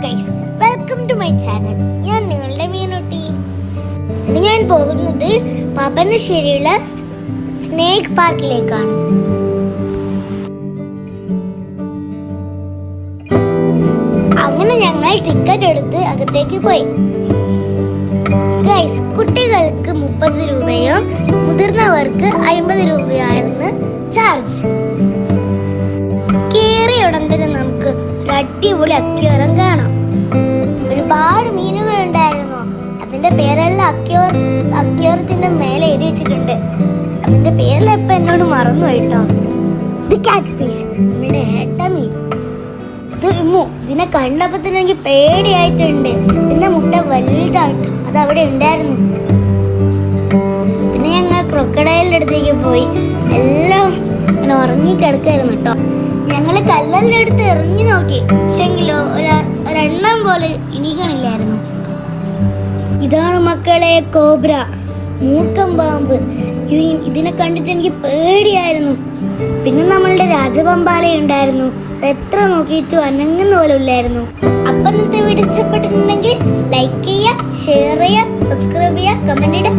Guys, welcome to my channel. ഞാൻ നിങ്ങളുടെ മീനുട്ടി. ഇന്ന് ഞാൻ പോകുന്നത് പാപ്പനശ്ശേരിയുള്ള സ്നേക്ക് പാർക്കിലേക്കാണ്. അങ്ങനെ ഞങ്ങൾ ടിക്കറ്റ് എടുത്ത് അകത്തേക്ക് പോയി. ഗൈസ്, കുട്ടികൾക്ക് 30 രൂപയും മുതിർന്നവർക്ക് 50 രൂപയായിരുന്നു ചാർജ്. കേറിയ ഉടൻ തന്നെ നമുക്ക് ഒരു അടിപൊളി അക്വേറിയം കാണാം. ഒരുപാട് മീനുകൾ ഉണ്ടായിരുന്നു. അതിന്റെ പേരെല്ലാം അക്വേറിയത്തിന്റെ മേലെ എഴുതി വെച്ചിട്ടുണ്ട്. അതിന്റെ പേരെല്ലാം ഇപ്പൊ എന്നോട് മറന്നു പോയിട്ടോ. ഇത് കാറ്റ് ഫിഷ്, നമ്മുടെ ഏട്ട മീൻ. ഇതിനെ കണ്ടപ്പോ തന്നെ എനിക്ക് പേടിയായിട്ടുണ്ട്. പിന്നെ മുട്ട വലുതായിട്ട് അത് അവിടെ ഉണ്ടായിരുന്നു. പിന്നെ ഞങ്ങൾ ക്രൊക്കഡൈലിന്റെ അടുത്തേക്ക് പോയി. എല്ലാം ഇങ്ങനെ ഉറങ്ങി കിടക്കായിരുന്നു കേട്ടോ. ഞങ്ങള് കല്ലെല്ലാം എടുത്ത് എറിഞ്ഞു നോക്കി, പക്ഷെങ്കിലോ ഒരെണ്ണം പോലെ ഇണികണില്ലായിരുന്നു. ഇതാണ് മക്കളെ കോബ്ര, മൂർക്കം പാമ്പ്. ഇതിനെ കണ്ടിട്ട് എനിക്ക് പേടിയായിരുന്നു. പിന്നെ നമ്മളുടെ രാജപമ്പാല ഉണ്ടായിരുന്നു. അത് എത്ര നോക്കിയിട്ടും അനങ്ങുന്ന പോലെ ഇല്ലായിരുന്നു. അപ്പൊ ഇന്നത്തെ വീഡിയോ ഇഷ്ടപ്പെട്ടിട്ടുണ്ടെങ്കിൽ ലൈക്ക് ചെയ്യുക, ഷെയർ ചെയ്യുക, സബ്സ്ക്രൈബ് ചെയ്യുക, കമന്റ് ഇടുക.